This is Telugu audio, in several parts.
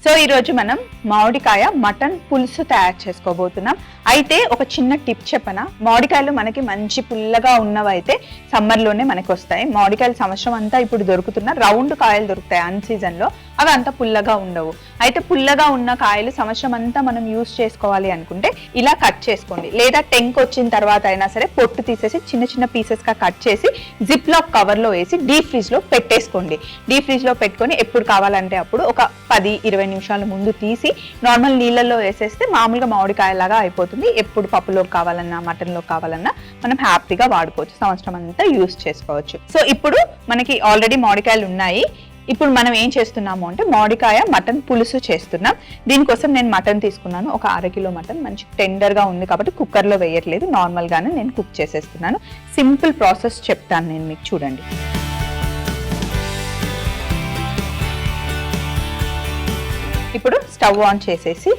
సో ఈ రోజు మనం మామిడికాయ మటన్ పులుసు తయారు చేసుకోబోతున్నాం. అయితే ఒక చిన్న టిప్ చెప్పనా, మామిడికాయలు మనకి మంచి పుల్లగా ఉన్నవైతే సమ్మర్ లోనే మనకి వస్తాయి. మామిడికాయలు సంవత్సరం అంతా ఇప్పుడు దొరుకుతున్న రౌండ్ కాయలు దొరుకుతాయి అన్ సీజన్ లో, అవి అంత పుల్లగా ఉండవు. అయితే పుల్లగా ఉన్న కాయలు సంవత్సరం అంతా మనం యూజ్ చేసుకోవాలి అనుకుంటే ఇలా కట్ చేసుకోండి, లేదా టెంక్ వచ్చిన తర్వాత అయినా సరే పొట్టు తీసేసి చిన్న చిన్న పీసెస్ గా కట్ చేసి జిప్ లాక్ కవర్ లో వేసి డీప్ ఫ్రిడ్జ్ లో పెట్టేసుకోండి. డీప్ ఫ్రిడ్జ్ లో పెట్టుకొని ఎప్పుడు కావాలంటే అప్పుడు ఒక 10-20 నిమిషాల ముందు తీసి నార్మల్ నీళ్ళల్లో వేసేస్తే మామూలుగా మామిడికాయలాగా అయిపోతుంది. ఎప్పుడు పప్పులో కావాలన్నా మటన్ లో కావాలన్నా మనం హ్యాపీగా వాడుకోవచ్చు, సంవత్సరం అంతా యూజ్ చేసుకోవచ్చు. సో ఇప్పుడు మనకి ఆల్రెడీ మామిడికాయలు ఉన్నాయి. ఇప్పుడు మనం ఏం చేస్తున్నాము అంటే మామిడికాయ మటన్ పులుసు చేస్తున్నాం. దీనికోసం నేను మటన్ తీసుకున్నాను, ఒక 1/2 కిలో మటన్. మంచి టెండర్ గా ఉంది కాబట్టి కుక్కర్ లో వేయట్లేదు, నార్మల్ గానే నేను కుక్ చేసేస్తున్నాను. సింపుల్ ప్రాసెస్ చెప్తాను నేను మీకు, చూడండి. ఇప్పుడు స్టవ్ ఆన్ చేసేసి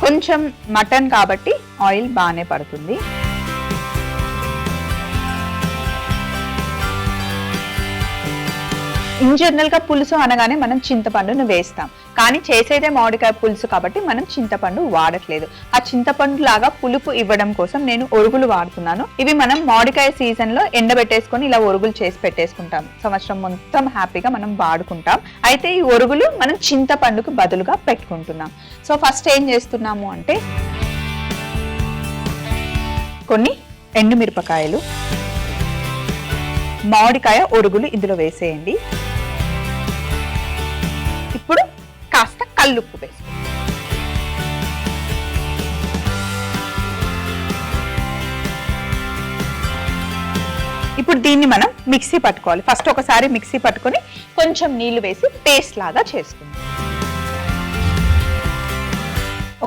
కొంచెం మటన్ కాబట్టి ఆయిల్ బాగానే పడుతుంది. ఇన్ జనరల్ గా పులుసు అనగానే మనం చింతపండును వేస్తాం, కానీ చేసేదే మామిడికాయ పులుసు కాబట్టి మనం చింతపండు వాడట్లేదు. ఆ చింతపండు లాగా పులుపు ఇవ్వడం కోసం నేను ఒరుగులు వాడుతున్నాను. ఇవి మనం మామిడికాయ సీజన్ లో ఎండబెట్టేసుకొని ఇలా ఒరుగులు చేసి పెట్టేసుకుంటాం, సంవత్సరం మొత్తం హ్యాపీగా మనం వాడుకుంటాం. అయితే ఈ ఒరుగులు మనం చింతపండుకు బదులుగా పెట్టుకుంటున్నాం. సో ఫస్ట్ ఏం చేస్తున్నాము అంటే కొన్ని ఎండుమిరపకాయలు, మామిడికాయ ఒరుగులు ఇందులో వేసేయండి. ఇప్పుడు కాస్త కల్లుప్పు వేసుకోండి. ఇప్పుడు దీన్ని మనం మిక్సీ పట్టుకోవాలి. ఫస్ట్ ఒకసారి మిక్సీ పట్టుకొని కొంచెం నీళ్లు వేసి పేస్ట్ లాగా చేసుకుందాం.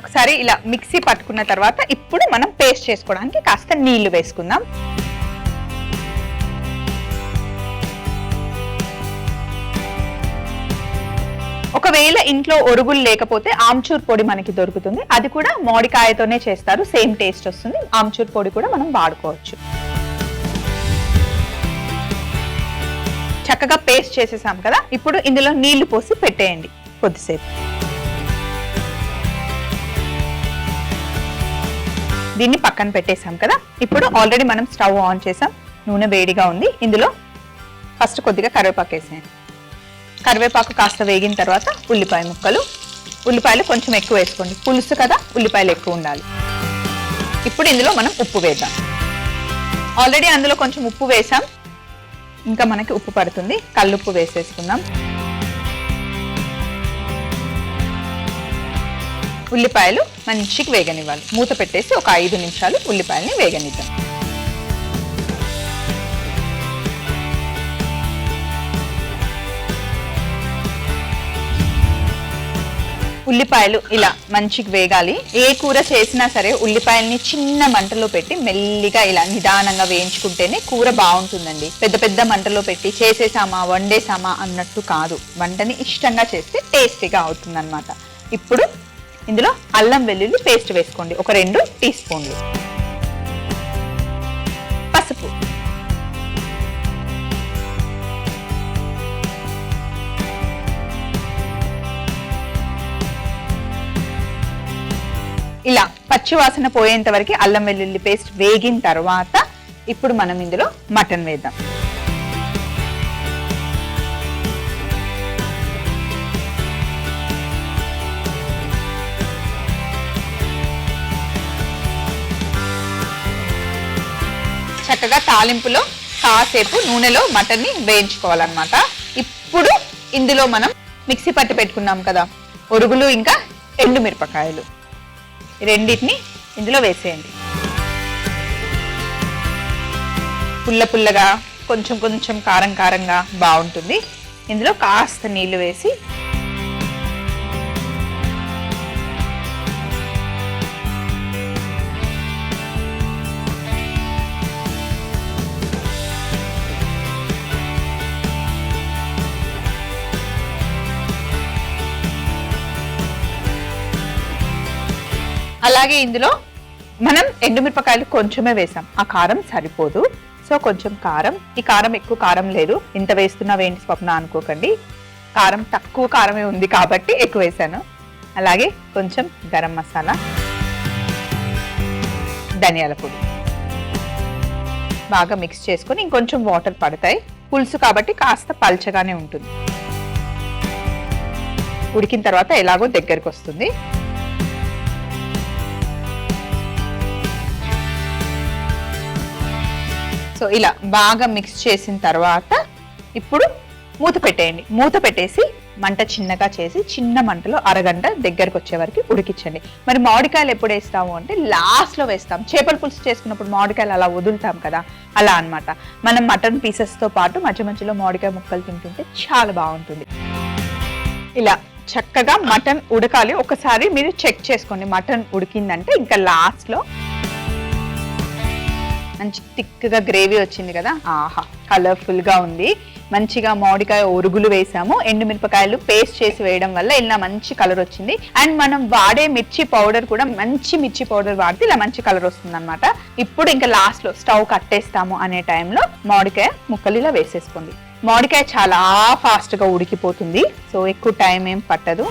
ఒకసారి ఇలా మిక్సీ పట్టుకున్న తర్వాత ఇప్పుడు మనం పేస్ట్ చేసుకోవడానికి కాస్త నీళ్లు వేసుకుందాం. ఒకవేళ ఇంట్లో ఒరుగులు లేకపోతే ఆమ్చూర్ పొడి మనకి దొరుకుతుంది, అది కూడా మామిడికాయతోనే చేస్తారు, సేమ్ టేస్ట్ వస్తుంది. ఆమ్చూర్ పొడి కూడా మనం వాడుకోవచ్చు. చక్కగా పేస్ట్ చేసేసాం కదా, ఇప్పుడు ఇందులో నీళ్లు పోసి పెట్టేయండి కొద్దిసేపు. దీన్ని పక్కన పెట్టేసాం కదా. ఇప్పుడు ఆల్రెడీ మనం స్టవ్ ఆన్ చేసాం, నూనె వేడిగా ఉంది. ఇందులో ఫస్ట్ కొద్దిగా కరివేపాకు వేసేయండి. కరివేపాకు కాస్త వేగిన తర్వాత ఉల్లిపాయ ముక్కలు, ఉల్లిపాయలు కొంచెం ఎక్కువ వేసుకోండి, పులుసు కదా ఉల్లిపాయలు ఎక్కువ ఉండాలి. ఇప్పుడు ఇందులో మనం ఉప్పు వేద్దాం. ఆల్రెడీ అందులో కొంచెం ఉప్పు వేసాం, ఇంకా మనకి ఉప్పు పడుతుంది. కల్లుప్పు వేసేసుకుందాం. ఉల్లిపాయలు మంచిగా వేగనివ్వాలి. మూత పెట్టేసి ఒక 5 నిమిషాలు ఉల్లిపాయల్ని వేగనిద్దాం. ఉల్లిపాయలు ఇలా మంచిగా వేగాలి. ఏ కూర చేసినా సరే ఉల్లిపాయల్ని చిన్న మంటలో పెట్టి మెల్లిగా ఇలా నిదానంగా వేయించుకుంటేనే కూర బాగుంటుందండి. పెద్ద పెద్ద మంటలో పెట్టి చేసేసామా వండేసామా అన్నట్టు కాదు, వంటని ఇష్టంగా చేస్తే టేస్టీగా అవుతుంది అన్నమాట. ఇప్పుడు ఇందులో అల్లం వెల్లుల్లి పేస్ట్ వేసుకోండి, ఒక 2 టీ స్పూన్లు. పసుపు, ఇలా పచ్చివాసన పోయేంత వరకు అల్లం వెల్లుల్లి పేస్ట్ వేగిన తర్వాత ఇప్పుడు మనం ఇందులో మటన్ వేద్దాం. చక్కగా తాలింపులో కాసేపు నూనెలో మటన్ని వేయించుకోవాలన్నమాట. ఇప్పుడు ఇందులో మనం మిక్సీ పట్టి పెట్టుకున్నాం కదా ఒరుగులు ఇంకా ఎండుమిరపకాయలు, రెండింటిని ఇందులో వేసేయండి. పుల్ల పుల్లగా కొంచెం కొంచెం కారం కారంగా బాగుంటుంది. ఇందులో కాస్త నీళ్లు వేసి అలాగే ఇందులో మనం ఎండుమిరపకాయలు కొంచెమే వేసాం, ఆ కారం సరిపోదు. సో కొంచెం కారం, ఈ కారం ఎక్కువ కారం లేదు, ఇంత వేస్తున్నావు ఏంటి స్వప్న అనుకోకండి, కారం తక్కువ కారమే ఉంది కాబట్టి ఎక్కువ వేసాను. అలాగే కొంచెం గరం మసాలా, ధనియాల పొడి బాగా మిక్స్ చేసుకొని ఇంకొంచెం వాటర్ పడతాయి, పులుసు కాబట్టి కాస్త పల్చగానే ఉంటుంది. ఉడికిన తర్వాత ఎలాగో దగ్గరికి వస్తుంది. సో ఇలా బాగా మిక్స్ చేసిన తర్వాత ఇప్పుడు మూత పెట్టేయండి. మూత పెట్టేసి మంట చిన్నగా చేసి చిన్న మంటలో అరగంట దగ్గరకు వచ్చే వరకు ఉడికించండి. మరి మామిడికాయలు ఎప్పుడు వేస్తాము అంటే లాస్ట్లో వేస్తాం. చేపల పులుసు చేసుకున్నప్పుడు మామిడికాయలు అలా వదులుతాం కదా, అలా అన్నమాట. మనం మటన్ పీసెస్తో పాటు మధ్య మధ్యలో మామిడికాయ ముక్కలు తింటుంటే చాలా బాగుంటుంది. ఇలా చక్కగా మటన్ ఉడకాలి. ఒకసారి మీరు చెక్ చేసుకోండి, మటన్ ఉడికిందంటే ఇంకా లాస్ట్లో మంచి థిక్గా గ్రేవీ వచ్చింది కదా, ఆహా కలర్ఫుల్గా ఉంది. మంచిగా మామిడికాయ ఒరుగులు వేసాము, ఎండుమిరపకాయలు పేస్ట్ చేసి వేయడం వల్ల ఇలా మంచి కలర్ వచ్చింది. అండ్ మనం వాడే మిర్చి పౌడర్ కూడా మంచి మిర్చి పౌడర్ వాడితే ఇలా మంచి కలర్ వస్తుంది అనమాట. ఇప్పుడు ఇంకా లాస్ట్లో స్టవ్ కట్టేస్తాము అనే టైంలో మామిడికాయ ముక్కలు ఇలా వేసేసుకోండి. మామిడికాయ చాలా ఫాస్ట్గా ఉడికిపోతుంది, సో ఎక్కువ టైం ఏం పట్టదు.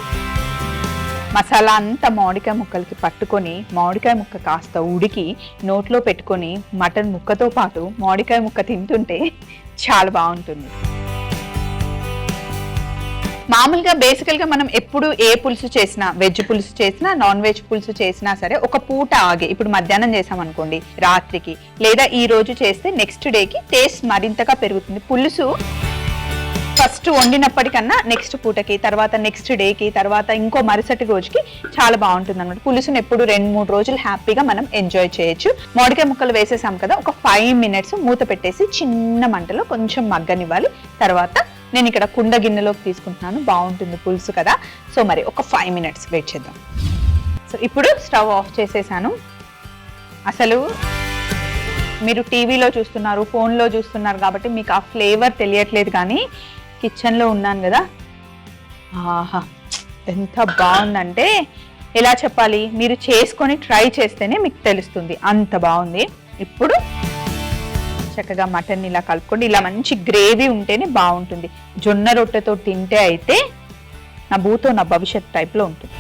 మసాలా అంతా మామిడికాయ ముక్కలకి పట్టుకొని మామిడికాయ ముక్క కాస్త ఉడికి నోట్లో పెట్టుకొని మటన్ ముక్కతో పాటు మామిడికాయ ముక్క తింటుంటే చాలా బాగుంటుంది. మామూలుగా బేసికల్గా మనం ఎప్పుడు ఏ పులుసు చేసినా, వెజ్ పులుసు చేసినా నాన్ వెజ్ పులుసు చేసినా సరే ఒక పూట ఆగి, ఇప్పుడు మధ్యాహ్నం చేసాం అనుకోండి రాత్రికి, లేదా ఈ రోజు చేస్తే నెక్స్ట్ డేకి టేస్ట్ మరింతగా పెరుగుతుంది. పులుసు ఫస్ట్ వండినప్పటికన్నా నెక్స్ట్ పూటకి, తర్వాత నెక్స్ట్ డేకి, తర్వాత ఇంకో మరుసటి రోజుకి చాలా బాగుంటుంది అనమాట. పులుసుని ఎప్పుడు 2-3 రోజులు హ్యాపీగా మనం ఎంజాయ్ చేయొచ్చు. మామిడికాయ ముక్కలు వేసేసాం కదా, ఒక 5 minutes మూత పెట్టేసి చిన్న మంటలో కొంచెం మగ్గనివ్వాలి. తర్వాత నేను ఇక్కడ కుండ గిన్నెలోకి తీసుకుంటున్నాను, బాగుంటుంది పులుసు కదా. సో మరి ఒక 5 minutes వెయిట్ చేద్దాం. సో ఇప్పుడు స్టవ్ ఆఫ్ చేసేసాను. అసలు మీరు టీవీలో చూస్తున్నారు, ఫోన్లో చూస్తున్నారు కాబట్టి మీకు ఆ ఫ్లేవర్ తెలియట్లేదు, కానీ కిచెన్లో ఉన్నాను కదా, ఆహా ఎంత బాగుందంటే ఎలా చెప్పాలి, మీరు చేసుకొని ట్రై చేస్తేనే మీకు తెలుస్తుంది, అంత బాగుంది. ఇప్పుడు చక్కగా మటన్ ఇలా కలుపుకోండి. ఇలా మంచి గ్రేవీ ఉంటేనే బాగుంటుంది. జొన్న రొట్టెతో తింటే అయితే నా భూతో నా భవిష్యత్ టైప్లో ఉంటుంది.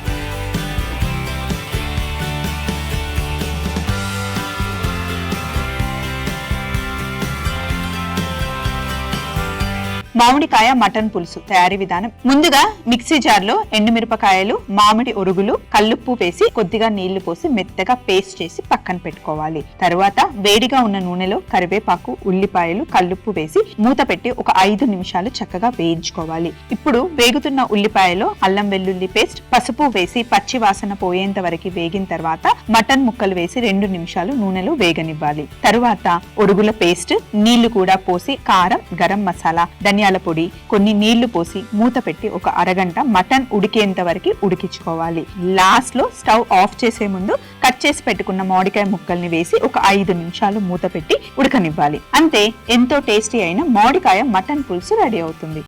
మామిడికాయ మటన్ పులుసు తయారీ విధానం. ముందుగా మిక్సీ జార్లో ఎండుమిరపకాయలు, మామిడి ఒరుగులు, కల్లుప్పు వేసి కొద్దిగా నీళ్లు పోసి మెత్తగా పేస్ట్ చేసి పక్కన పెట్టుకోవాలి. తరువాత వేడిగా ఉన్న నూనెలో కరివేపాకు, ఉల్లిపాయలు, కల్లుప్పు వేసి మూత పెట్టి ఒక 5 నిమిషాలు చక్కగా వేయించుకోవాలి. ఇప్పుడు వేగుతున్న ఉల్లిపాయలో అల్లం వెల్లుల్లి పేస్ట్, పసుపు వేసి పచ్చి వాసన పోయేంత వరకు వేగిన తర్వాత మటన్ ముక్కలు వేసి 2 నిమిషాలు నూనెలో వేగనివ్వాలి. తరువాత ఒరుగుల పేస్ట్, నీళ్లు కూడా పోసి కారం, గరం మసాలా, ధనియాల పొడి, కొన్ని నీళ్లు పోసి మూత పెట్టి ఒక అరగంట మటన్ ఉడికేంత వరకు ఉడికించుకోవాలి. లాస్ట్ లో స్టవ్ ఆఫ్ చేసే ముందు కట్ చేసి పెట్టుకున్న మామిడికాయ ముక్కల్ని వేసి ఒక 5 నిమిషాలు మూత పెట్టి ఉడకనివ్వాలి. అంతే, ఎంతో టేస్టీ అయిన మామిడికాయ మటన్ పులుసు రెడీ అవుతుంది.